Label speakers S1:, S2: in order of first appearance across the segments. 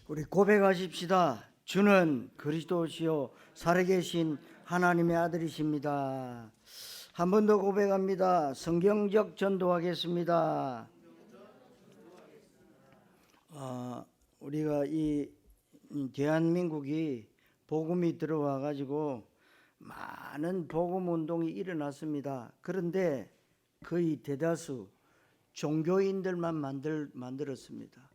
S1: 우리 고백하십시다. 주는 그리스도시요 살아계신 하나님의 아들이십니다. 한 번 더 고백합니다. 성경적 전도하겠습니다. 우리가 이 대한민국이 복음이 들어와 가지고 많은 복음 운동이 일어났습니다. 그런데 거의 대다수 종교인들만 만들었습니다.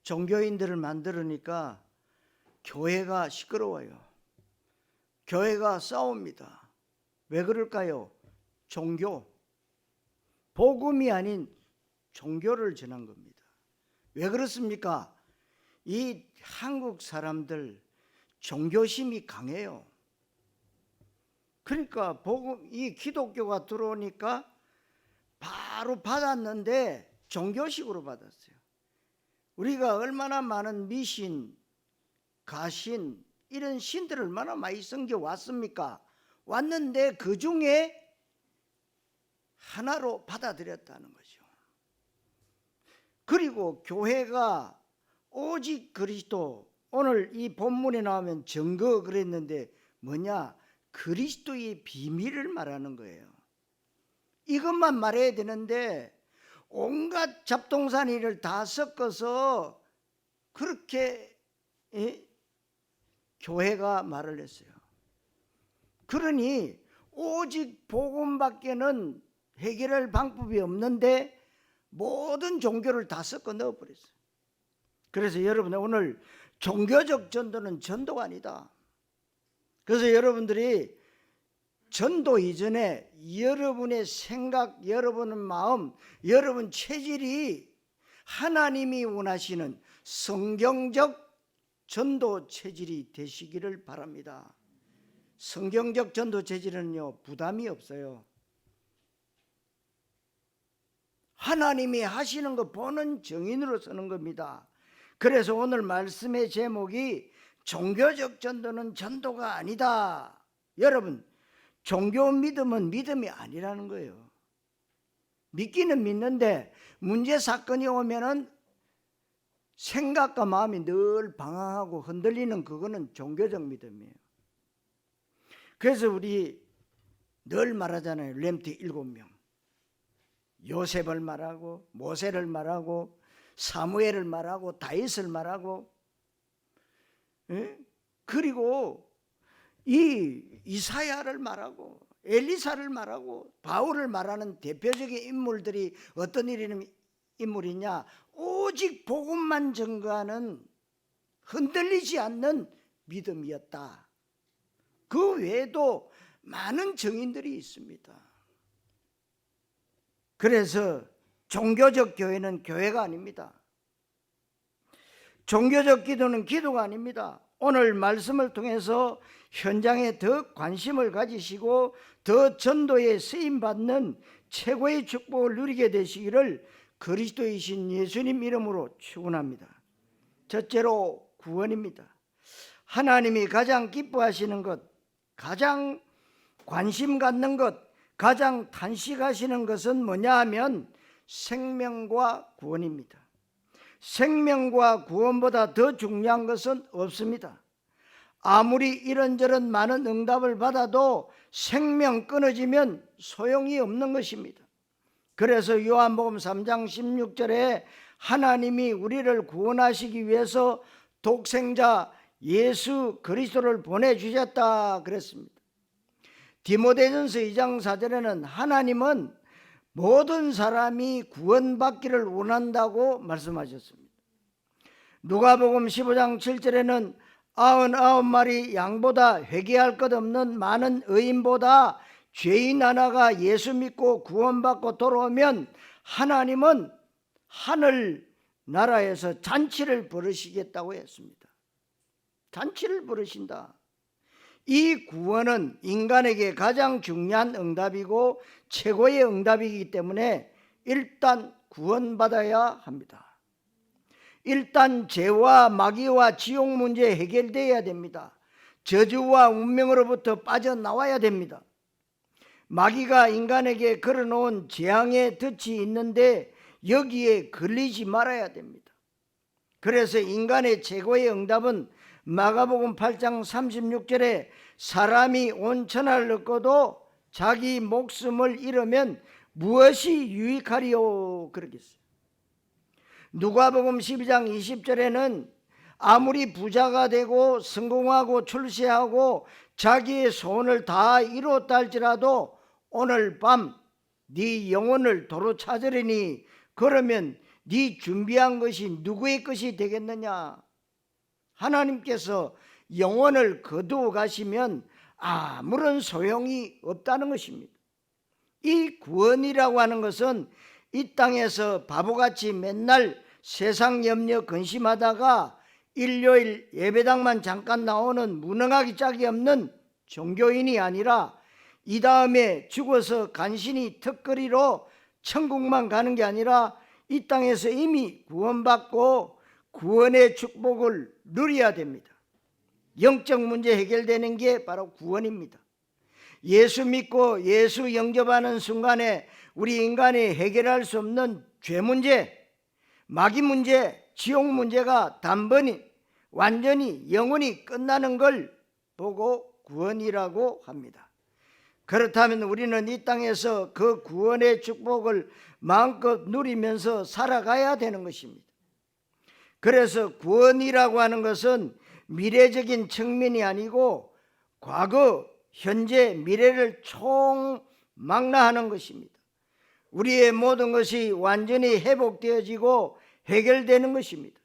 S1: 종교인들을 만들으니까 교회가 시끄러워요. 교회가 싸웁니다. 왜 그럴까요? 복음이 아닌 종교를 전한 겁니다. 왜 그렇습니까? 이 한국 사람들 종교심이 강해요. 그러니까 이 기독교가 들어오니까 바로 받았는데 종교식으로 받았어요. 우리가 얼마나 많은 미신, 가신 이런 신들을 얼마나 많이 섬겨왔습니까? 왔는데 그 중에 하나로 받아들였다는 거죠. 그리고 교회가 오직 그리스도, 오늘 이 본문에 나오면 증거 그랬는데 뭐냐? 그리스도의 비밀을 말하는 거예요. 이것만 말해야 되는데 온갖 잡동사니를 다 섞어서 그렇게 교회가 말을 했어요. 그러니 오직 복음밖에는 해결할 방법이 없는데 모든 종교를 다 섞어 넣어버렸어요. 그래서 여러분, 오늘 종교적 전도는 전도가 아니다. 그래서 여러분들이 전도 이전에 여러분의 생각, 여러분의 마음, 여러분 체질이 하나님이 원하시는 성경적 전도 체질이 되시기를 바랍니다. 성경적 전도 체질은요, 부담이 없어요. 하나님이 하시는 거 보는 증인으로 서는 겁니다. 그래서 오늘 말씀의 제목이 종교적 전도는 전도가 아니다. 여러분, 종교 믿음은 믿음이 아니라는 거예요. 믿기는 믿는데 문제 사건이 오면은 생각과 마음이 늘 방황하고 흔들리는 그거는 종교적 믿음이에요. 그래서 우리 늘 말하잖아요. 렘트 7명. 요셉을 말하고 모세를 말하고 사무엘을 말하고 다윗을 말하고, 그리고 이사야를 말하고 엘리사를 말하고 바울을 말하는 대표적인 인물들이 어떤 인물이냐? 오직 복음만 전가하는 흔들리지 않는 믿음이었다. 그 외에도 많은 증인들이 있습니다. 그래서 종교적 교회는 교회가 아닙니다. 종교적 기도는 기도가 아닙니다. 오늘 말씀을 통해서 현장에 더 관심을 가지시고 더 전도에 쓰임받는 최고의 축복을 누리게 되시기를 그리스도이신 예수님 이름으로 축원합니다. 첫째로 구원입니다. 하나님이 가장 기뻐하시는 것, 가장 관심 갖는 것, 가장 탄식하시는 것은 뭐냐 하면 생명과 구원입니다. 생명과 구원보다 더 중요한 것은 없습니다. 아무리 이런저런 많은 응답을 받아도 생명 끊어지면 소용이 없는 것입니다. 그래서 요한복음 3장 16절에 하나님이 우리를 구원하시기 위해서 독생자 예수 그리스도를 보내주셨다 그랬습니다. 디모데전서 2장 4절에는 하나님은 모든 사람이 구원받기를 원한다고 말씀하셨습니다. 누가복음 15장 7절에는 99마리 양보다 회개할 것 없는 많은 의인보다 죄인 하나가 예수 믿고 구원받고 돌아오면 하나님은 하늘 나라에서 잔치를 벌이시겠다고 했습니다. 잔치를 벌이신다. 이 구원은 인간에게 가장 중요한 응답이고 최고의 응답이기 때문에 일단 구원받아야 합니다. 일단 죄와 마귀와 지옥 문제 해결되어야 됩니다. 저주와 운명으로부터 빠져나와야 됩니다. 마귀가 인간에게 걸어놓은 재앙의 덫이 있는데 여기에 걸리지 말아야 됩니다. 그래서 인간의 최고의 응답은 마가복음 8장 36절에 사람이 온 천하를 얻고도 자기 목숨을 잃으면 무엇이 유익하리요 그러겠어요. 누가복음 12장 20절에는 아무리 부자가 되고 성공하고 출세하고 자기의 소원을 다 이루었다 할지라도 오늘 밤 네 영혼을 도로 찾으리니 그러면 네 준비한 것이 누구의 것이 되겠느냐. 하나님께서 영혼을 거두어 가시면 아무런 소용이 없다는 것입니다. 이 구원이라고 하는 것은 이 땅에서 바보같이 맨날 세상 염려 근심하다가 일요일 예배당만 잠깐 나오는 무능하기 짝이 없는 종교인이 아니라 이 다음에 죽어서 간신히 턱걸이로 천국만 가는 게 아니라 이 땅에서 이미 구원받고 구원의 축복을 누려야 됩니다. 영적 문제 해결되는 게 바로 구원입니다. 예수 믿고 예수 영접하는 순간에 우리 인간이 해결할 수 없는 죄 문제, 마귀 문제, 지옥 문제가 단번에 완전히 영원히 끝나는 걸 보고 구원이라고 합니다. 그렇다면 우리는 이 땅에서 그 구원의 축복을 마음껏 누리면서 살아가야 되는 것입니다. 그래서 구원이라고 하는 것은 미래적인 측면이 아니고 과거, 현재, 미래를 총망라하는 것입니다. 우리의 모든 것이 완전히 회복되어지고 해결되는 것입니다.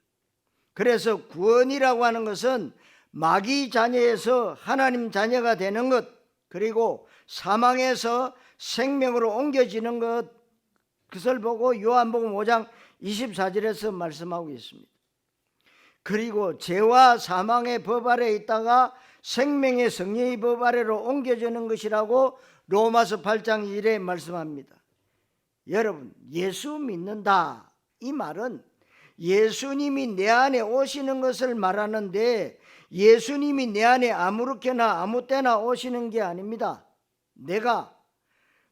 S1: 그래서 구원이라고 하는 것은 마귀 자녀에서 하나님 자녀가 되는 것, 그리고 사망에서 생명으로 옮겨지는 것, 그것을 보고 요한복음 5장 24절에서 말씀하고 있습니다. 그리고 죄와 사망의 법 아래에 있다가 생명의 성령의 법 아래로 옮겨지는 것이라고 로마서 8장 1절에 말씀합니다. 여러분, 예수 믿는다 이 말은 예수님이 내 안에 오시는 것을 말하는데 예수님이 내 안에 아무렇게나 아무 때나 오시는 게 아닙니다. 내가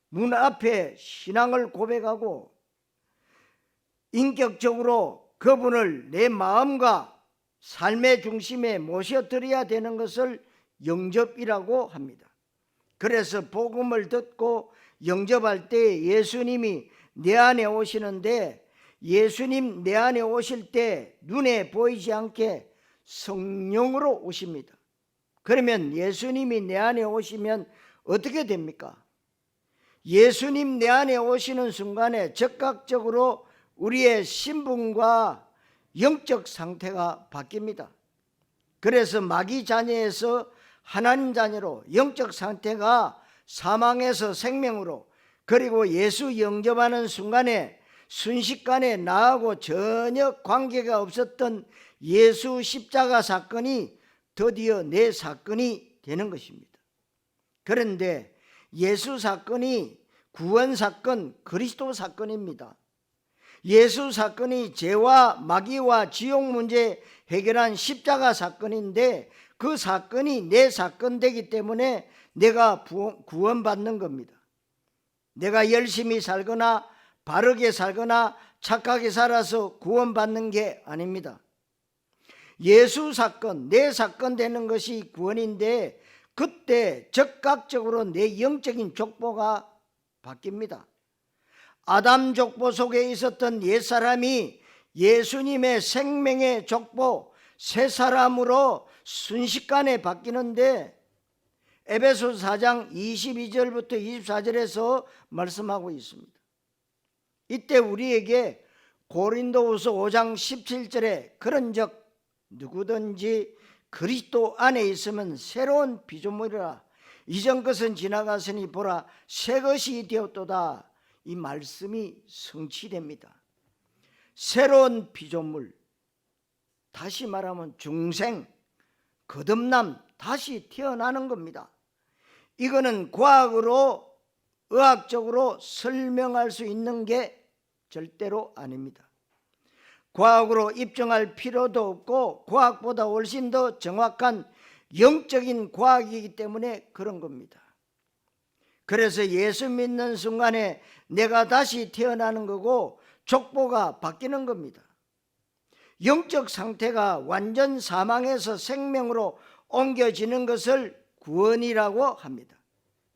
S1: 문 앞에 신앙을 고백하고 인격적으로 그분을 내 마음과 삶의 중심에 모셔드려야 되는 것을 영접이라고 합니다. 그래서 복음을 듣고 영접할 때 예수님이 내 안에 오시는데 예수님 내 안에 오실 때 눈에 보이지 않게 성령으로 오십니다. 그러면 예수님이 내 안에 오시면 어떻게 됩니까? 예수님 내 안에 오시는 순간에 즉각적으로 우리의 신분과 영적 상태가 바뀝니다. 그래서 마귀 자녀에서 하나님 자녀로 영적 상태가 사망에서 생명으로, 그리고 예수 영접하는 순간에 순식간에 나하고 전혀 관계가 없었던 예수 십자가 사건이 드디어 내 사건이 되는 것입니다. 그런데 예수 사건이 구원 사건, 그리스도 사건입니다. 예수 사건이 죄와 마귀와 지옥 문제 해결한 십자가 사건인데 그 사건이 내 사건 되기 때문에 내가 구원받는 겁니다. 내가 열심히 살거나 바르게 살거나 착하게 살아서 구원받는 게 아닙니다. 예수 사건, 내 사건 되는 것이 구원인데 그때 즉각적으로 내 영적인 족보가 바뀝니다. 아담 족보 속에 있었던 옛사람이 예수님의 생명의 족보, 새 사람으로 순식간에 바뀌는데 에베소서 4장 22절부터 24절에서 말씀하고 있습니다. 이때 우리에게 고린도후서 5장 17절에 그런즉 누구든지 그리스도 안에 있으면 새로운 피조물이라 이전 것은 지나갔으니 보라 새 것이 되었도다. 이 말씀이 성취됩니다. 새로운 피조물, 다시 말하면 중생, 거듭남, 다시 태어나는 겁니다. 이거는 과학으로 의학적으로 설명할 수 있는 게 절대로 아닙니다. 과학으로 입증할 필요도 없고 과학보다 훨씬 더 정확한 영적인 과학이기 때문에 그런 겁니다. 그래서 예수 믿는 순간에 내가 다시 태어나는 거고 족보가 바뀌는 겁니다. 영적 상태가 완전 사망에서 생명으로 옮겨지는 것을 구원이라고 합니다.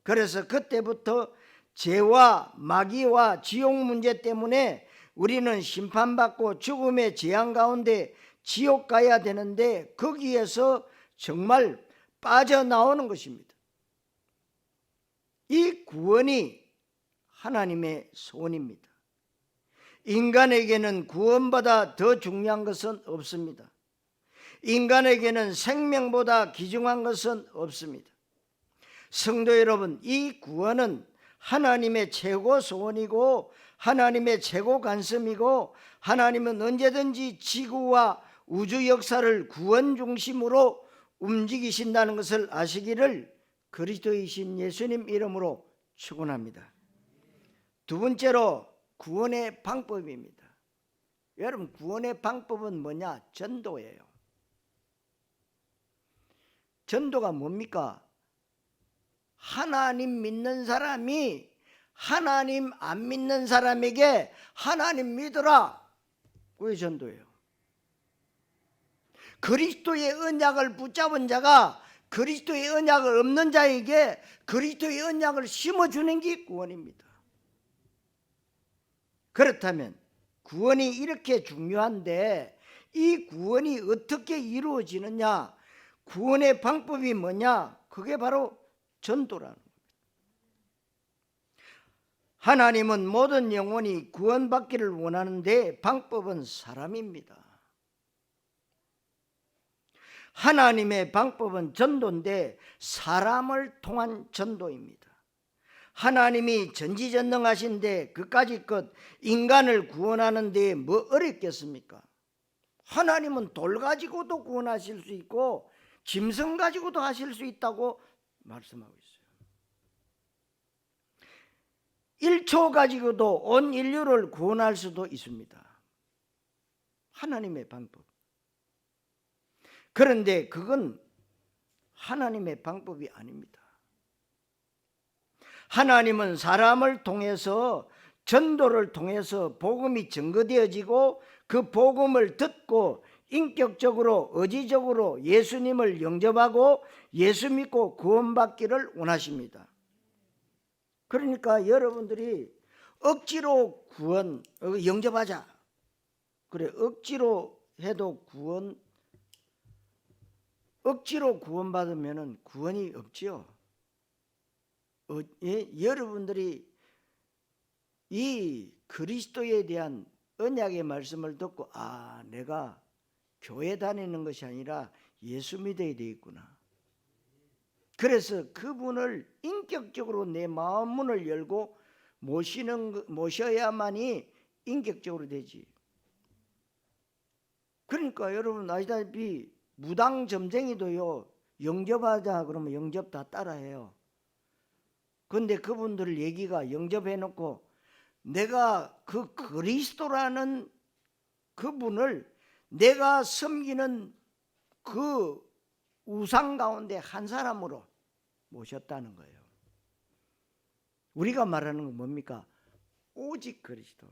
S1: 그래서 그때부터 죄와 마귀와 지옥 문제 때문에 우리는 심판받고 죽음의 재앙 가운데 지옥 가야 되는데 거기에서 정말 빠져나오는 것입니다. 이 구원이 하나님의 소원입니다. 인간에게는 구원보다 더 중요한 것은 없습니다. 인간에게는 생명보다 귀중한 것은 없습니다. 성도 여러분, 이 구원은 하나님의 최고 소원이고 하나님의 최고 관심이고 하나님은 언제든지 지구와 우주 역사를 구원 중심으로 움직이신다는 것을 아시기를 그리스도이신 예수님 이름으로 축원합니다. 두 번째로 구원의 방법입니다. 여러분, 구원의 방법은 뭐냐? 전도예요. 전도가 뭡니까? 하나님 믿는 사람이 하나님 안 믿는 사람에게 하나님 믿어라, 그게 전도예요. 그리스도의 언약을 붙잡은 자가 그리스도의 언약을 없는 자에게 그리스도의 언약을 심어주는 게 구원입니다. 그렇다면 구원이 이렇게 중요한데 이 구원이 어떻게 이루어지느냐? 구원의 방법이 뭐냐? 그게 바로 전도라는 겁니다. 하나님은 모든 영혼이 구원받기를 원하는데 방법은 사람입니다. 하나님의 방법은 전도인데 사람을 통한 전도입니다. 하나님이 전지전능하신데 그까짓 인간을 구원하는 데 뭐 어렵겠습니까? 하나님은 돌 가지고도 구원하실 수 있고 짐승 가지고도 하실 수 있다고 말씀하고 있어요. 1초 가지고도 온 인류를 구원할 수도 있습니다. 하나님의 방법. 그런데 그건 하나님의 방법이 아닙니다. 하나님은 사람을 통해서 전도를 통해서 복음이 증거되어지고 그 복음을 듣고 인격적으로 의지적으로 예수님을 영접하고 예수 믿고 구원받기를 원하십니다. 그러니까 여러분들이 억지로 영접하자, 그래, 억지로 해도 억지로 구원받으면 구원이 없지요. 여러분들이 이 그리스도에 대한 언약의 말씀을 듣고 내가 교회 다니는 것이 아니라 예수 믿어야 되겠구나. 그래서 그분을 인격적으로 내 마음 문을 열고 모셔야만이 인격적으로 되지. 그러니까 여러분 아시다시피 무당 점쟁이도요, 영접하자 그러면 영접 다 따라해요. 그런데 그분들 얘기가 영접해놓고 내가 그 그리스도라는 그분을 내가 섬기는 그 우상 가운데 한 사람으로 모셨다는 거예요. 우리가 말하는 건 뭡니까? 오직 그리스도.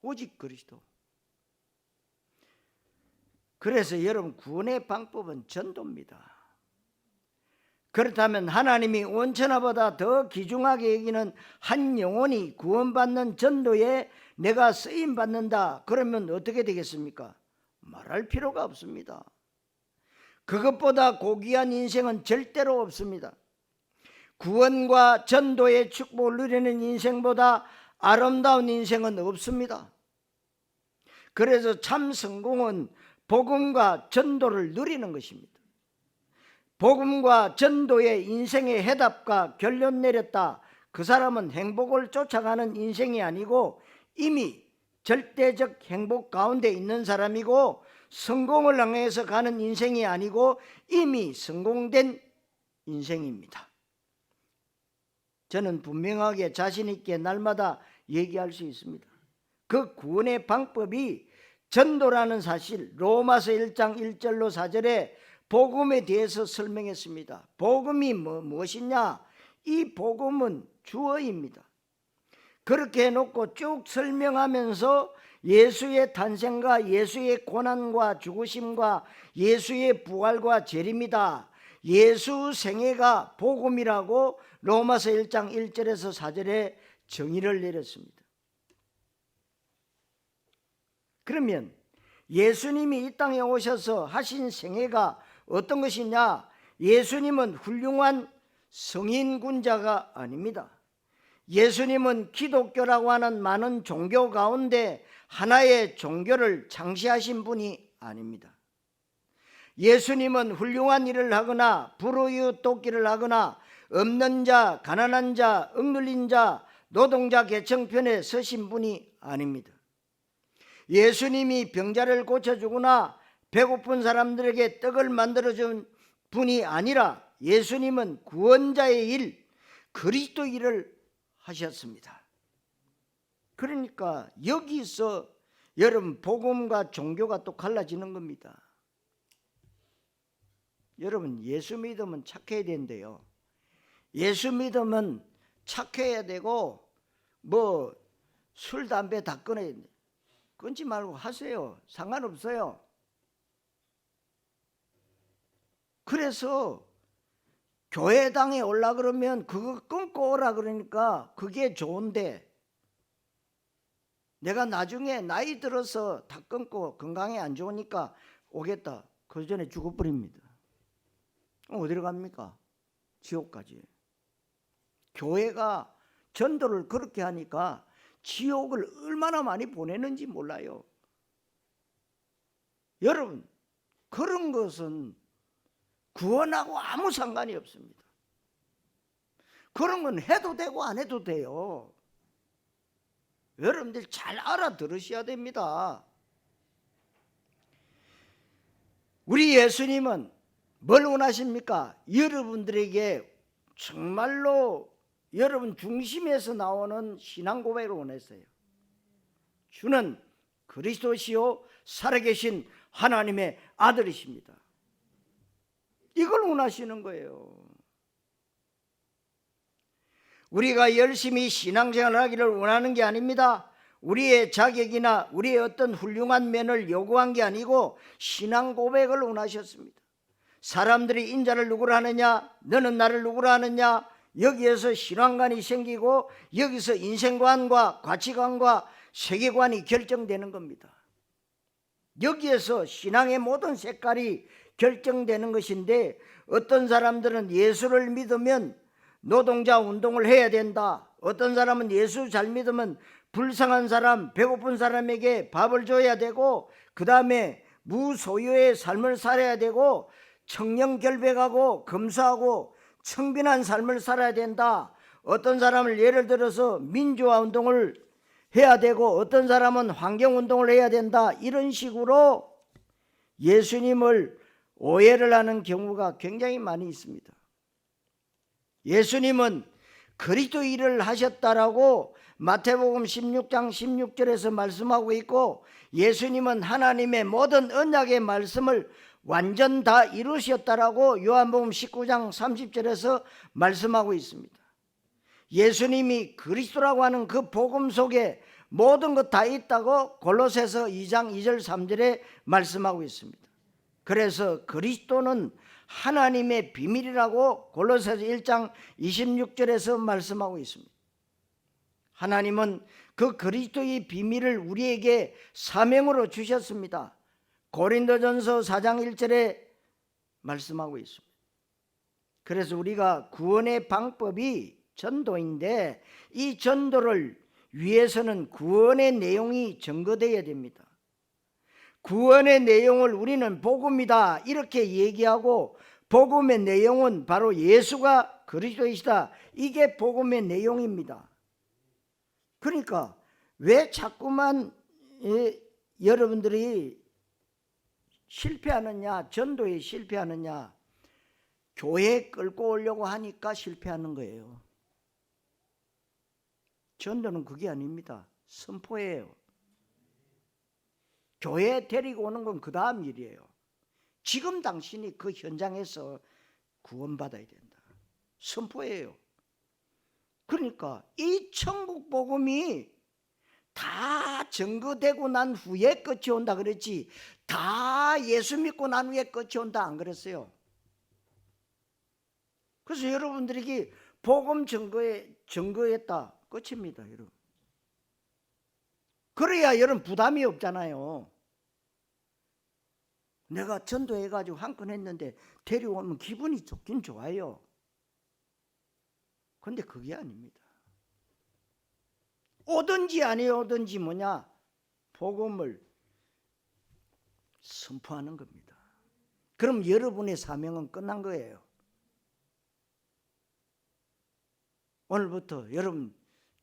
S1: 오직 그리스도. 그래서 여러분, 구원의 방법은 전도입니다. 그렇다면 하나님이 온천하보다 더 귀중하게 여기는 한 영혼이 구원받는 전도에 내가 쓰임받는다, 그러면 어떻게 되겠습니까? 말할 필요가 없습니다. 그것보다 고귀한 인생은 절대로 없습니다. 구원과 전도의 축복을 누리는 인생보다 아름다운 인생은 없습니다. 그래서 참 성공은 복음과 전도를 누리는 것입니다. 복음과 전도의 인생의 해답과 결론 내렸다, 그 사람은 행복을 쫓아가는 인생이 아니고 이미 절대적 행복 가운데 있는 사람이고, 성공을 향해서 가는 인생이 아니고 이미 성공된 인생입니다. 저는 분명하게 자신 있게 날마다 얘기할 수 있습니다. 그 구원의 방법이 전도라는 사실, 로마서 1장 1절로 4절에 복음에 대해서 설명했습니다. 복음이 무엇이냐? 이 복음은 주어입니다. 그렇게 해놓고 쭉 설명하면서 예수의 탄생과 예수의 고난과 죽으심과 예수의 부활과 재림이다. 예수 생애가 복음이라고 로마서 1장 1절에서 4절에 정의를 내렸습니다. 그러면 예수님이 이 땅에 오셔서 하신 생애가 어떤 것이냐? 예수님은 훌륭한 성인군자가 아닙니다. 예수님은 기독교라고 하는 많은 종교 가운데 하나의 종교를 창시하신 분이 아닙니다. 예수님은 훌륭한 일을 하거나 불우이웃 돕기를 하거나 없는 자, 가난한 자, 억눌린 자, 노동자 계층편에 서신 분이 아닙니다. 예수님이 병자를 고쳐주거나 배고픈 사람들에게 떡을 만들어준 분이 아니라 예수님은 구원자의 일, 그리스도 일을 하셨습니다. 그러니까 여기서 여러분 복음과 종교가 또 갈라지는 겁니다. 여러분 예수 믿으면 착해야 된대요. 예수 믿으면 착해야 되고 뭐 술, 담배 다 끊어야 돼. 끊지 말고 하세요. 상관없어요. 그래서 교회당에 올라 그러면 그거 끊고 오라 그러니까 그게 좋은데 내가 나중에 나이 들어서 다 끊고 건강에 안 좋으니까 오겠다. 그 전에 죽어버립니다. 어디로 갑니까? 지옥까지. 교회가 전도를 그렇게 하니까 지옥을 얼마나 많이 보내는지 몰라요. 여러분 그런 것은 구원하고 아무 상관이 없습니다. 그런 건 해도 되고 안 해도 돼요. 여러분들 잘 알아들으셔야 됩니다. 우리 예수님은 뭘 원하십니까? 여러분들에게 정말로 여러분 중심에서 나오는 신앙 고백을 원했어요. 주는 그리스도시요 살아계신 하나님의 아들이십니다. 이걸 원하시는 거예요. 우리가 열심히 신앙생활을 하기를 원하는 게 아닙니다. 우리의 자격이나 우리의 어떤 훌륭한 면을 요구한 게 아니고 신앙 고백을 원하셨습니다. 사람들이 인자를 누구로 하느냐, 너는 나를 누구로 하느냐, 여기에서 신앙관이 생기고 여기서 인생관과 가치관과 세계관이 결정되는 겁니다. 여기에서 신앙의 모든 색깔이 결정되는 것인데 어떤 사람들은 예수를 믿으면 노동자 운동을 해야 된다. 어떤 사람은 예수 잘 믿으면 불쌍한 사람, 배고픈 사람에게 밥을 줘야 되고 그 다음에 무소유의 삶을 살아야 되고 청렴결백하고 검소하고 청빈한 삶을 살아야 된다. 어떤 사람을 예를 들어서 민주화 운동을 해야 되고 어떤 사람은 환경운동을 해야 된다. 이런 식으로 예수님을 오해를 하는 경우가 굉장히 많이 있습니다. 예수님은 그리스도 일을 하셨다라고 마태복음 16장 16절에서 말씀하고 있고 예수님은 하나님의 모든 언약의 말씀을 완전 다 이루셨다라고 요한복음 19장 30절에서 말씀하고 있습니다. 예수님이 그리스도라고 하는 그 복음 속에 모든 것 다 있다고 골로새서 2장 2절 3절에 말씀하고 있습니다. 그래서 그리스도는 하나님의 비밀이라고 골로새서 1장 26절에서 말씀하고 있습니다. 하나님은 그 그리스도의 비밀을 우리에게 사명으로 주셨습니다. 고린도전서 4장 1절에 말씀하고 있습니다. 그래서 우리가 구원의 방법이 전도인데 이 전도를 위해서는 구원의 내용이 증거되어야 됩니다. 구원의 내용을 우리는 복음이다 이렇게 얘기하고 복음의 내용은 바로 예수가 그리스도이시다. 이게 복음의 내용입니다. 그러니까 왜 자꾸만 여러분들이 실패하느냐, 전도에 실패하느냐, 교회에 끌고 오려고 하니까 실패하는 거예요. 전도는 그게 아닙니다. 선포예요. 교회에 데리고 오는 건 그 다음 일이에요. 지금 당신이 그 현장에서 구원받아야 된다. 선포예요. 그러니까 이 천국 복음이 다 증거되고 난 후에 끝이 온다 그랬지, 다 예수 믿고 난 후에 끝이 온다 안 그랬어요. 그래서 여러분들에게 복음 증거했다 끝입니다, 여러분. 그래야 여러분 부담이 없잖아요. 내가 전도해가지고 한 건 했는데 데려오면 기분이 좋긴 좋아요. 근데 그게 아닙니다. 오든지 안 오든지 뭐냐, 복음을 선포하는 겁니다. 그럼 여러분의 사명은 끝난 거예요. 오늘부터 여러분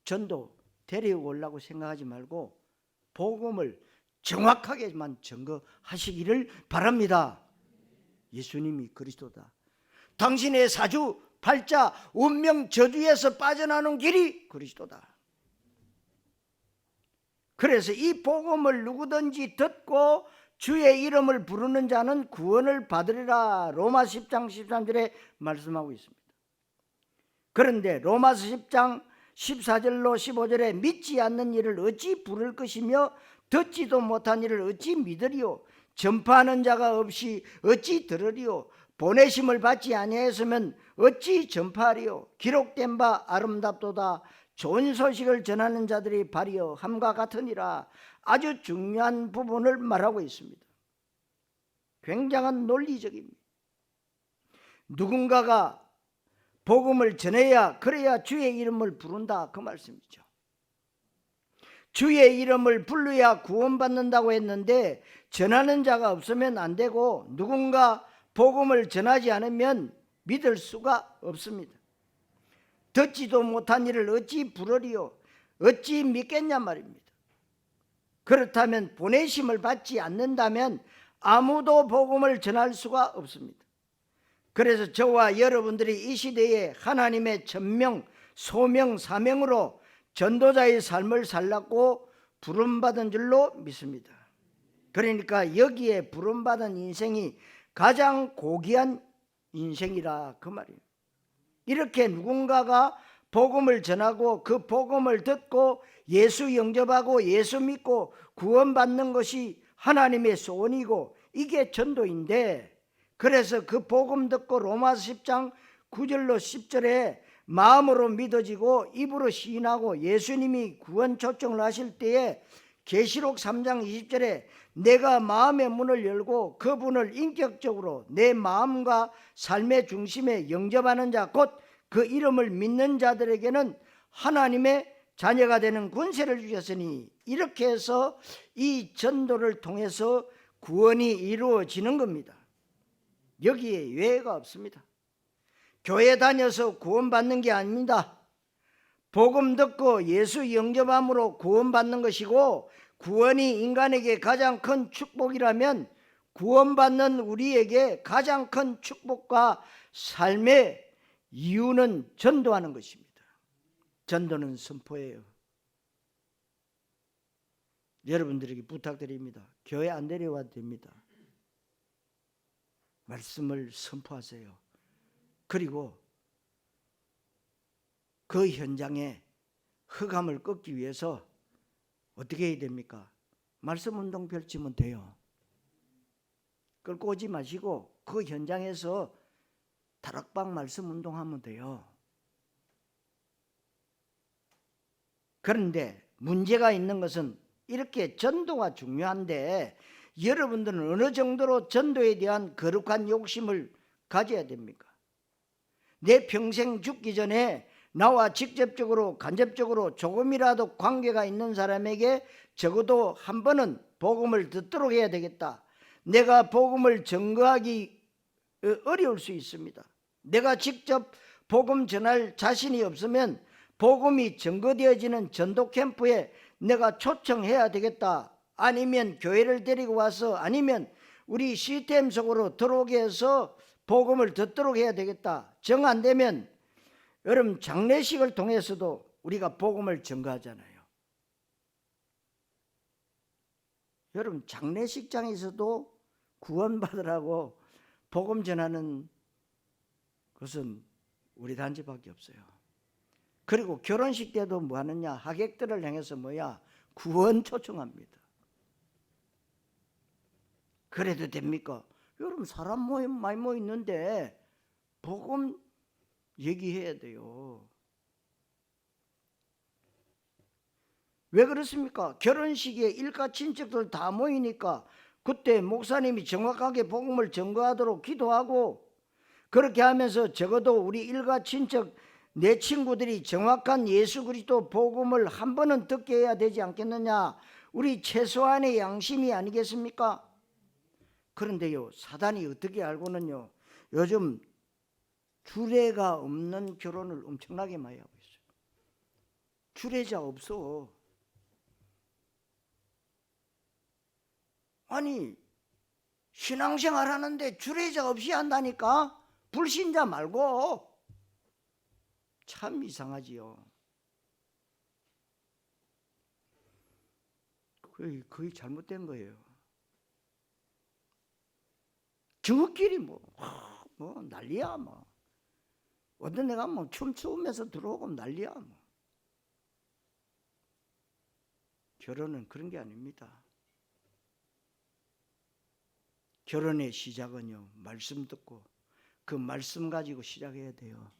S1: 전도 데려오려고 생각하지 말고 복음을 정확하게만 증거하시기를 바랍니다. 예수님이 그리스도다. 당신의 사주, 팔자, 운명, 저주에서 빠져나오는 길이 그리스도다. 그래서 이 복음을 누구든지 듣고 주의 이름을 부르는 자는 구원을 받으리라. 로마서 10장 13절에 말씀하고 있습니다. 그런데 로마서 10장 14절로 15절에 믿지 않는 이를 어찌 부를 것이며 듣지도 못한 이를 어찌 믿으리요. 전파하는 자가 없이 어찌 들으리요. 보내심을 받지 아니하였으면 어찌 전파하리요. 기록된 바 아름답도다. 좋은 소식을 전하는 자들이 발이여 함과 같으니라. 아주 중요한 부분을 말하고 있습니다. 굉장한 논리적입니다. 누군가가 복음을 전해야, 그래야 주의 이름을 부른다, 그 말씀이죠. 주의 이름을 불러야 구원받는다고 했는데 전하는 자가 없으면 안 되고 누군가 복음을 전하지 않으면 믿을 수가 없습니다. 듣지도 못한 이를 어찌 부르리요. 어찌 믿겠냐 말입니다. 그렇다면 보내심을 받지 않는다면 아무도 복음을 전할 수가 없습니다. 그래서 저와 여러분들이 이 시대에 하나님의 천명, 소명, 사명으로 전도자의 삶을 살라고 부름받은 줄로 믿습니다. 그러니까 여기에 부름받은 인생이 가장 고귀한 인생이라 그 말이에요. 이렇게 누군가가 복음을 전하고 그 복음을 듣고 예수 영접하고 예수 믿고 구원받는 것이 하나님의 소원이고 이게 전도인데, 그래서 그 복음 듣고 로마서 10장 9절로 10절에 마음으로 믿어지고 입으로 시인하고 예수님이 구원 초청을 하실 때에 계시록 3장 20절에 내가 마음의 문을 열고 그분을 인격적으로 내 마음과 삶의 중심에 영접하는 자 곧 그 이름을 믿는 자들에게는 하나님의 자녀가 되는 권세를 주셨으니, 이렇게 해서 이 전도를 통해서 구원이 이루어지는 겁니다. 여기에 예외가 없습니다. 교회 다녀서 구원받는 게 아닙니다. 복음 듣고 예수 영접함으로 구원받는 것이고, 구원이 인간에게 가장 큰 축복이라면 구원받는 우리에게 가장 큰 축복과 삶의 이유는 전도하는 것입니다. 전도는 선포예요. 여러분들에게 부탁드립니다. 교회 안 데려와도 됩니다. 말씀을 선포하세요. 그리고 그 현장에 흑암을 꺾기 위해서 어떻게 해야 됩니까? 말씀 운동 펼치면 돼요. 끌고 오지 마시고 그 현장에서 다락방 말씀 운동하면 돼요. 그런데 문제가 있는 것은 이렇게 전도가 중요한데 여러분들은 어느 정도로 전도에 대한 거룩한 욕심을 가져야 됩니까? 내 평생 죽기 전에 나와 직접적으로 간접적으로 조금이라도 관계가 있는 사람에게 적어도 한 번은 복음을 듣도록 해야 되겠다. 내가 복음을 증거하기 어려울 수 있습니다. 내가 직접 복음 전할 자신이 없으면 복음이 증거되어지는 전도 캠프에 내가 초청해야 되겠다. 아니면 교회를 데리고 와서, 아니면 우리 시스템 속으로 들어오게 해서 복음을 듣도록 해야 되겠다. 정 안 되면 여러분 장례식을 통해서도 우리가 복음을 증거하잖아요. 여러분 장례식장에서도 구원받으라고 복음 전하는 것은 우리 단체밖에 없어요. 그리고 결혼식 때도 뭐 하느냐, 하객들을 향해서 뭐야, 구원 초청합니다. 그래도 됩니까? 여러분 사람 많이 모였는데 복음 얘기해야 돼요. 왜 그렇습니까? 결혼식에 일가 친척들 다 모이니까 그때 목사님이 정확하게 복음을 전거하도록 기도하고, 그렇게 하면서 적어도 우리 일가 친척 내 친구들이 정확한 예수 그리스도 복음을 한 번은 듣게 해야 되지 않겠느냐, 우리 최소한의 양심이 아니겠습니까? 그런데요, 사단이 어떻게 알고는요, 요즘 주례가 없는 결혼을 엄청나게 많이 하고 있어요. 주례자 없어. 아니, 신앙생활 하는데 주례자 없이 한다니까? 불신자 말고. 참 이상하지요. 거의 잘못된 거예요. 저끼리 뭐 난리야 뭐. 어떤 데가 뭐 춤추면서 들어오고 난리야 뭐. 결혼은 그런 게 아닙니다. 결혼의 시작은요, 말씀 듣고 그 말씀 가지고 시작해야 돼요.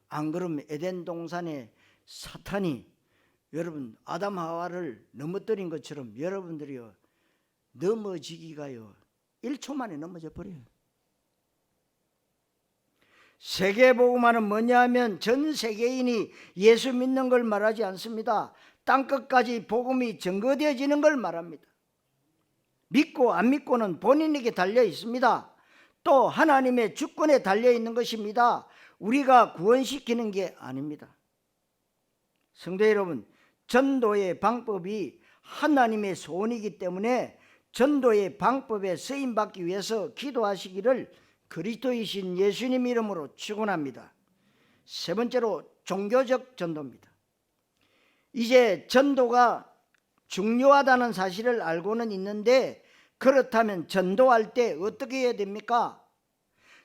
S1: 안 그러면 에덴 동산에 사탄이 여러분 아담 하와를 넘어뜨린 것처럼 여러분들이요, 넘어지기가요 1초 만에 넘어져 버려요. 세계복음화는 뭐냐 하면 전 세계인이 예수 믿는 걸 말하지 않습니다. 땅끝까지 복음이 전거되어지는 걸 말합니다. 믿고 안 믿고는 본인에게 달려 있습니다. 또 하나님의 주권에 달려 있는 것입니다. 우리가 구원시키는 게 아닙니다. 성도 여러분, 전도의 방법이 하나님의 소원이기 때문에 전도의 방법에 쓰임받기 위해서 기도하시기를 그리스도이신 예수님 이름으로 축원합니다. 세 번째로 종교적 전도입니다. 이제 전도가 중요하다는 사실을 알고는 있는데, 그렇다면 전도할 때 어떻게 해야 됩니까?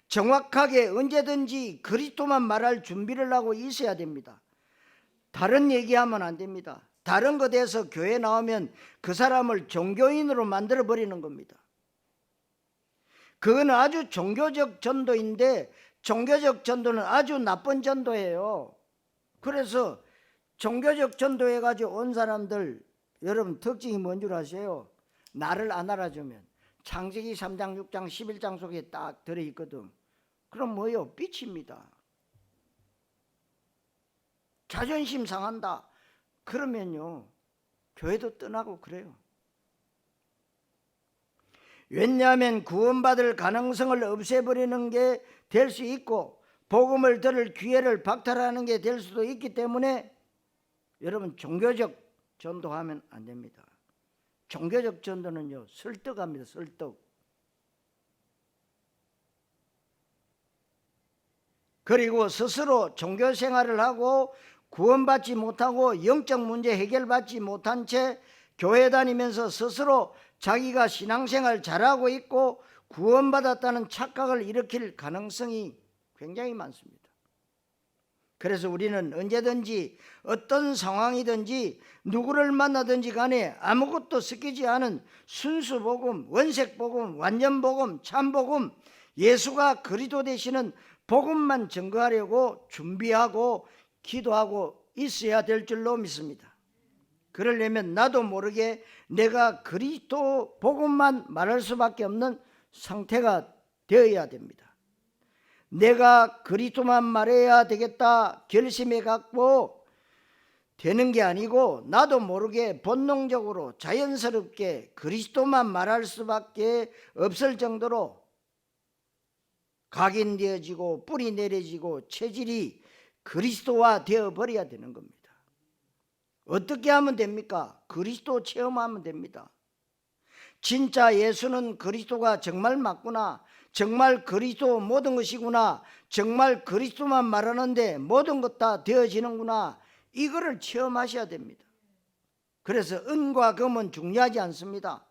S1: 정확하게 언제든지 그리스도만 말할 준비를 하고 있어야 됩니다. 다른 얘기하면 안 됩니다. 다른 것에서 교회 나오면 그 사람을 종교인으로 만들어 버리는 겁니다. 그건 아주 종교적 전도인데, 종교적 전도는 아주 나쁜 전도예요. 그래서 종교적 전도해가지고 온 사람들, 여러분 특징이 뭔 줄 아세요? 나를 안 알아주면 창세기 3장 6장 11장 속에 딱 들어있거든. 그럼 뭐예요? 삐칩니다. 자존심 상한다. 그러면요, 교회도 떠나고 그래요. 왜냐하면 구원받을 가능성을 없애버리는 게 될 수 있고, 복음을 들을 기회를 박탈하는 게 될 수도 있기 때문에 여러분 종교적 전도하면 안 됩니다. 종교적 전도는요, 설득합니다. 설득. 그리고 스스로 종교 생활을 하고 구원받지 못하고 영적 문제 해결받지 못한 채 교회 다니면서 스스로 자기가 신앙생활 잘하고 있고 구원받았다는 착각을 일으킬 가능성이 굉장히 많습니다. 그래서 우리는 언제든지 어떤 상황이든지 누구를 만나든지 간에 아무것도 섞이지 않은 순수 복음, 원색 복음, 완전 복음, 참 복음, 예수가 그리스도 되시는 복음만 증거하려고 준비하고 기도하고 있어야 될 줄로 믿습니다. 그러려면 나도 모르게 내가 그리스도 복음만 말할 수밖에 없는 상태가 되어야 됩니다. 내가 그리스도만 말해야 되겠다 결심해 갖고 되는 게 아니고, 나도 모르게 본능적으로 자연스럽게 그리스도만 말할 수밖에 없을 정도로 각인되어지고 뿌리 내려지고 체질이 그리스도화 되어버려야 되는 겁니다. 어떻게 하면 됩니까? 그리스도 체험하면 됩니다. 진짜 예수는 그리스도가 정말 맞구나, 정말 그리스도 모든 것이구나, 정말 그리스도만 말하는데 모든 것 다 되어지는구나, 이거를 체험하셔야 됩니다. 그래서 은과 금은 중요하지 않습니다.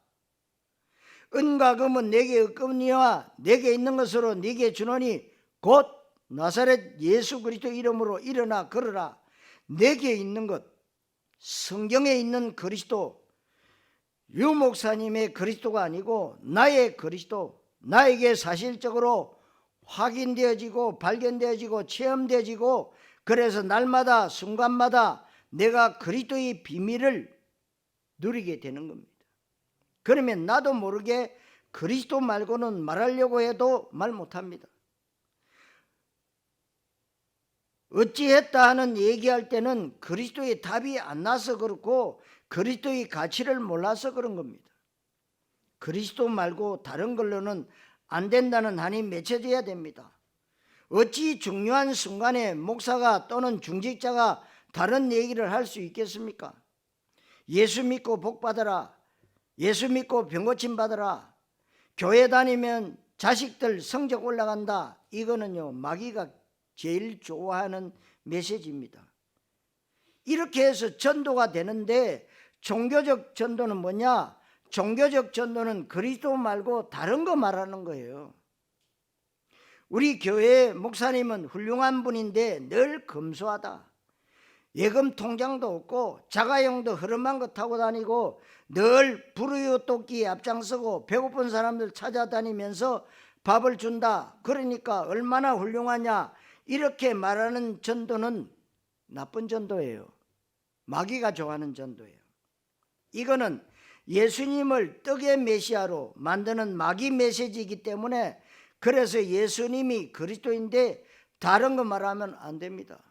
S1: 은과 금은 내게 없거니와 내게 있는 것으로 네게 주노니 곧 나사렛 예수 그리스도 이름으로 일어나 걸어라. 내게 있는 것, 성경에 있는 그리스도, 유 목사님의 그리스도가 아니고 나의 그리스도, 나에게 사실적으로 확인되어지고 발견되어지고 체험되어지고, 그래서 날마다 순간마다 내가 그리스도의 비밀을 누리게 되는 겁니다. 그러면 나도 모르게 그리스도 말고는 말하려고 해도 말 못합니다. 어찌했다 하는 얘기할 때는 그리스도의 답이 안 나서 그렇고 그리스도의 가치를 몰라서 그런 겁니다. 그리스도 말고 다른 걸로는 안 된다는 한이 맺혀져야 됩니다. 어찌 중요한 순간에 목사가 또는 중직자가 다른 얘기를 할 수 있겠습니까? 예수 믿고 복 받아라, 예수 믿고 병 고침 받아라, 교회 다니면 자식들 성적 올라간다, 이거는요 마귀가 제일 좋아하는 메시지입니다. 이렇게 해서 전도가 되는데, 종교적 전도는 뭐냐? 종교적 전도는 그리스도 말고 다른 거 말하는 거예요. 우리 교회 목사님은 훌륭한 분인데 늘 검소하다, 예금 통장도 없고 자가용도 흐름한 거 타고 다니고 늘 불우유 돕기에 앞장서고 배고픈 사람들 찾아다니면서 밥을 준다, 그러니까 얼마나 훌륭하냐, 이렇게 말하는 전도는 나쁜 전도예요. 마귀가 좋아하는 전도예요. 이거는 예수님을 떡의 메시아로 만드는 마귀 메시지이기 때문에, 그래서 예수님이 그리스도인데 다른 거 말하면 안 됩니다.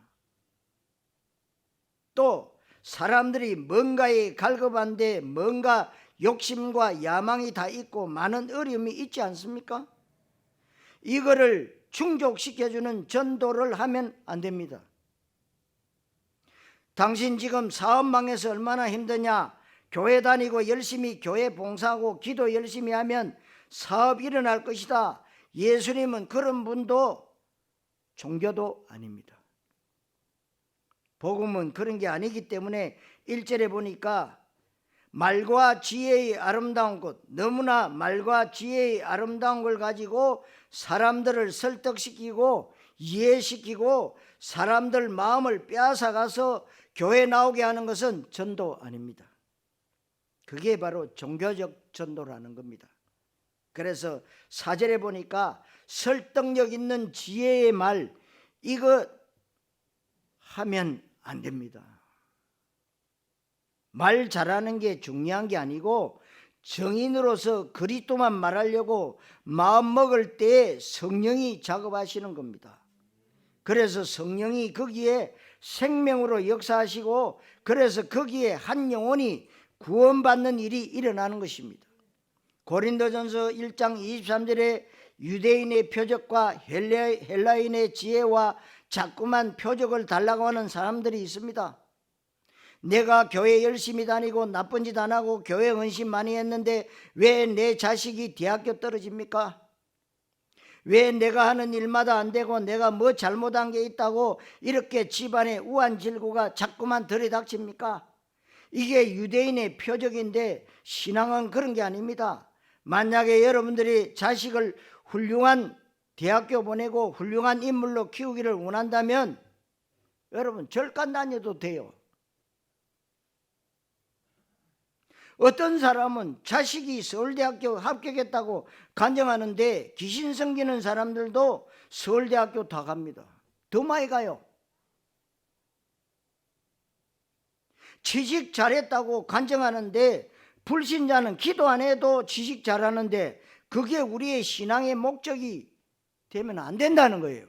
S1: 또 사람들이 뭔가에 갈급한데 뭔가 욕심과 야망이 다 있고 많은 어려움이 있지 않습니까? 이거를 충족시켜주는 전도를 하면 안 됩니다. 당신 지금 사업 망해서 얼마나 힘드냐, 교회 다니고 열심히 교회 봉사하고 기도 열심히 하면 사업 일어날 것이다. 예수님은 그런 분도 종교도 아닙니다. 복음은 그런 게 아니기 때문에 1절에 보니까 말과 지혜의 아름다운 것, 너무나 말과 지혜의 아름다운 걸 가지고 사람들을 설득시키고 이해시키고 사람들 마음을 빼앗아가서 교회 나오게 하는 것은 전도 아닙니다. 그게 바로 종교적 전도라는 겁니다. 그래서 4절에 보니까 설득력 있는 지혜의 말, 이거 하면 안 됩니다. 말 잘하는 게 중요한 게 아니고 정인으로서 그리스도만 말하려고 마음 먹을 때 성령이 작업하시는 겁니다. 그래서 성령이 거기에 생명으로 역사하시고, 그래서 거기에 한 영혼이 구원받는 일이 일어나는 것입니다. 고린도전서 1장 23절에 유대인의 표적과 헬라인의 지혜와 자꾸만 표적을 달라고 하는 사람들이 있습니다. 내가 교회 열심히 다니고 나쁜 짓 안 하고 교회 헌신 많이 했는데 왜 내 자식이 대학교 떨어집니까? 왜 내가 하는 일마다 안 되고 내가 뭐 잘못한 게 있다고 이렇게 집안에 우환질구가 자꾸만 들이닥칩니까? 이게 유대인의 표적인데 신앙은 그런 게 아닙니다. 만약에 여러분들이 자식을 훌륭한 대학교 보내고 훌륭한 인물로 키우기를 원한다면 여러분 절간 다녀도 돼요. 어떤 사람은 자식이 서울대학교 합격했다고 간증하는데 귀신 섬기는 사람들도 서울대학교 다 갑니다. 더 많이 가요. 취직 잘했다고 간증하는데 불신자는 기도 안 해도 취직 잘하는데 그게 우리의 신앙의 목적이 되면 안 된다는 거예요.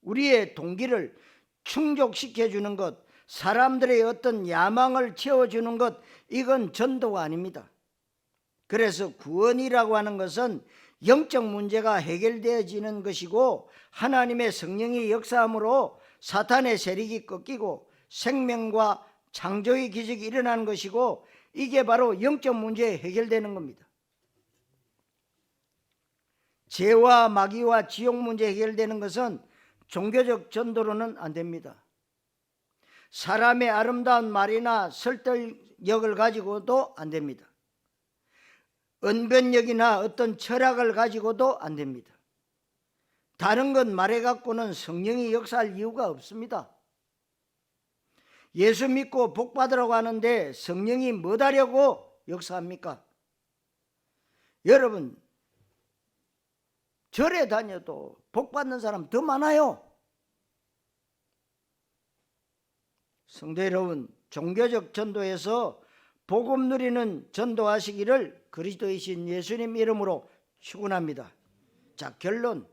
S1: 우리의 동기를 충족시켜주는 것, 사람들의 어떤 야망을 채워주는 것, 이건 전도가 아닙니다. 그래서 구원이라고 하는 것은 영적 문제가 해결되어지는 것이고 하나님의 성령의 역사함으로 사탄의 세력이 꺾이고 생명과 창조의 기적이 일어나는 것이고, 이게 바로 영적 문제에 해결되는 겁니다. 죄와 마귀와 지옥 문제 해결되는 것은 종교적 전도로는 안 됩니다. 사람의 아름다운 말이나 설득력을 가지고도 안 됩니다. 언변력이나 어떤 철학을 가지고도 안 됩니다. 다른 것 말해갖고는 성령이 역사할 이유가 없습니다. 예수 믿고 복 받으라고 하는데 성령이 뭐 하려고 역사합니까? 여러분, 절에 다녀도 복 받는 사람 더 많아요. 성도 여러분, 종교적 전도에서 복음 누리는 전도하시기를 그리스도이신 예수님 이름으로 축원합니다. 자, 결론.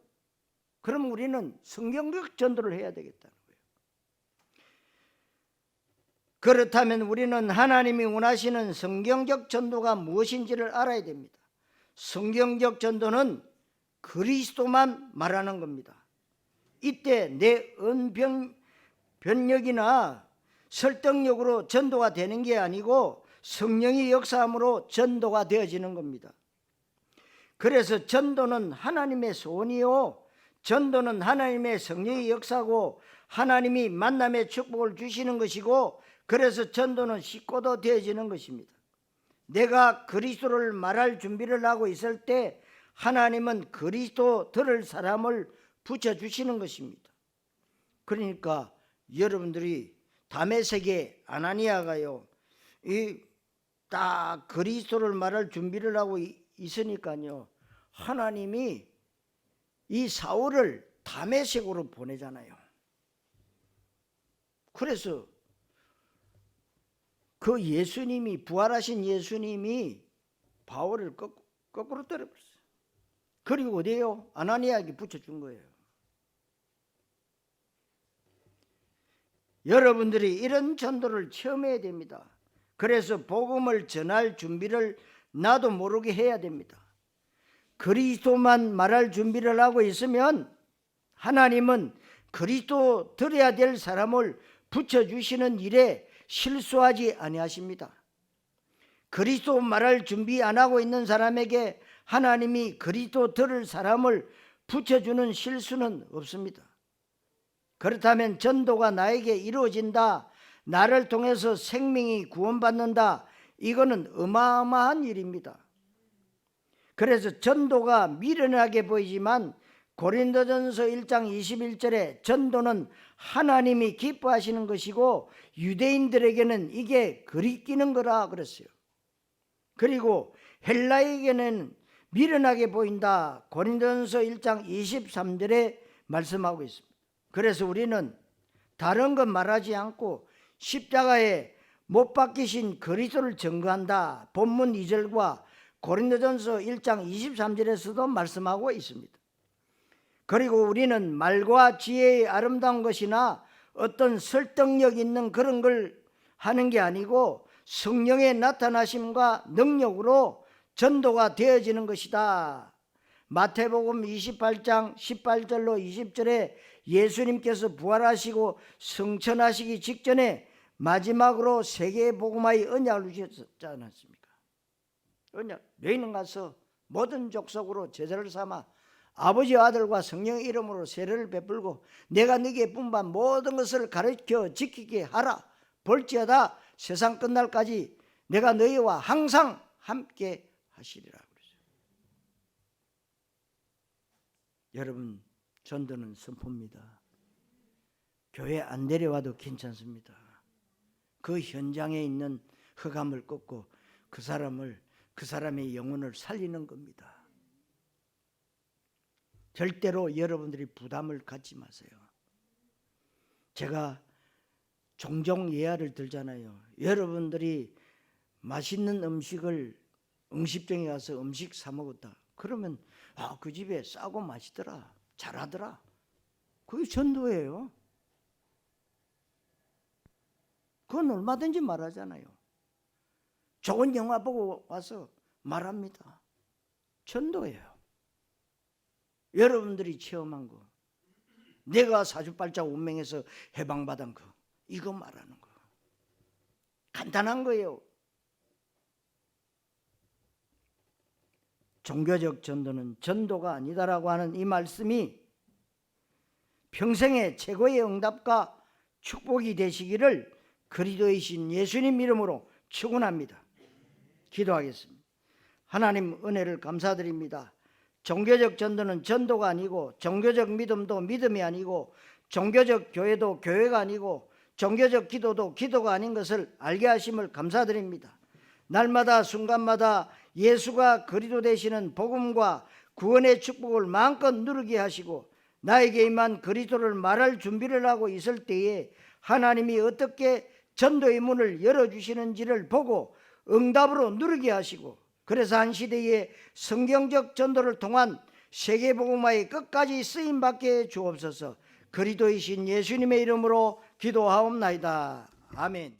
S1: 그럼 우리는 성경적 전도를 해야 되겠다는 거예요. 그렇다면 우리는 하나님이 원하시는 성경적 전도가 무엇인지를 알아야 됩니다. 성경적 전도는 그리스도만 말하는 겁니다. 이때 내 변력이나 설득력으로 전도가 되는 게 아니고 성령의 역사함으로 전도가 되어지는 겁니다. 그래서 전도는 하나님의 소원이요, 전도는 하나님의 성령의 역사고 하나님이 만남의 축복을 주시는 것이고, 그래서 전도는 쉽고도 되어지는 것입니다. 내가 그리스도를 말할 준비를 하고 있을 때 하나님은 그리스도 들을 사람을 붙여주시는 것입니다. 그러니까 여러분들이 다메섹에 아나니아가요, 딱 그리스도를 말할 준비를 하고 있으니까요, 하나님이 이 사울을 다메섹으로 보내잖아요. 그래서 그 예수님이, 부활하신 예수님이 바울을 거꾸로 때려버렸어요. 그리고 어디에요? 아나니아에게 붙여준 거예요. 여러분들이 이런 전도를 처음 해야 됩니다. 그래서 복음을 전할 준비를 나도 모르게 해야 됩니다. 그리스도만 말할 준비를 하고 있으면 하나님은 그리스도 들어야 될 사람을 붙여주시는 일에 실수하지 아니하십니다. 그리스도 말할 준비 안 하고 있는 사람에게 하나님이 그리스도 들을 사람을 붙여주는 실수는 없습니다. 그렇다면 전도가 나에게 이루어진다, 나를 통해서 생명이 구원받는다, 이거는 어마어마한 일입니다. 그래서 전도가 미련하게 보이지만 고린도전서 1장 21절에 전도는 하나님이 기뻐하시는 것이고 유대인들에게는 이게 그리끼는 거라 그랬어요. 그리고 헬라에게는 미련하게 보인다, 고린도전서 1장 23절에 말씀하고 있습니다. 그래서 우리는 다른 것 말하지 않고 십자가에 못 박히신 그리스도를 증거한다, 본문 2절과 고린도전서 1장 23절에서도 말씀하고 있습니다. 그리고 우리는 말과 지혜의 아름다운 것이나 어떤 설득력 있는 그런 걸 하는 게 아니고 성령의 나타나심과 능력으로 전도가 되어지는 것이다. 마태복음 28장 18절로 20절에 예수님께서 부활하시고 성천하시기 직전에 마지막으로 세계의 복음화의 언약을 주셨지 않았습니까? 언약, 너희는 가서 모든 족속으로 제자를 삼아 아버지, 아들과 성령의 이름으로 세례를 베풀고 내가 너희에게 분부한 모든 것을 가르쳐 지키게 하라. 볼지어다 세상 끝날까지 내가 너희와 항상 함께 하시리라 그러죠. 여러분, 전도는 선포입니다. 교회 안 데려와도 괜찮습니다. 그 현장에 있는 흑암을 꺾고 그 사람의 영혼을 살리는 겁니다. 절대로 여러분들이 부담을 갖지 마세요. 제가 종종 예화를 들잖아요. 여러분들이 맛있는 음식을 음식점에 가서 음식 사 먹었다. 그러면 그 집에 싸고 맛있더라, 잘하더라. 그게 전도예요. 그건 얼마든지 말하잖아요. 좋은 영화 보고 와서 말합니다. 전도예요. 여러분들이 체험한 거, 내가 사주팔자 운명에서 해방받은 거, 이거 말하는 거 간단한 거예요. 종교적 전도는 전도가 아니다라고 하는 이 말씀이 평생의 최고의 응답과 축복이 되시기를 그리스도이신 예수님 이름으로 축원합니다. 기도하겠습니다. 하나님, 은혜를 감사드립니다. 종교적 전도는 전도가 아니고 종교적 믿음도 믿음이 아니고 종교적 교회도 교회가 아니고 종교적 기도도 기도가 아닌 것을 알게 하심을 감사드립니다. 날마다 순간마다 예수가 그리스도 되시는 복음과 구원의 축복을 마음껏 누리게 하시고 나에게 임한 그리스도를 말할 준비를 하고 있을 때에 하나님이 어떻게 전도의 문을 열어주시는지를 보고 응답으로 누리게 하시고, 그래서 한 시대에 성경적 전도를 통한 세계복음화의 끝까지 쓰임받게 주옵소서. 그리스도이신 예수님의 이름으로 기도하옵나이다. 아멘.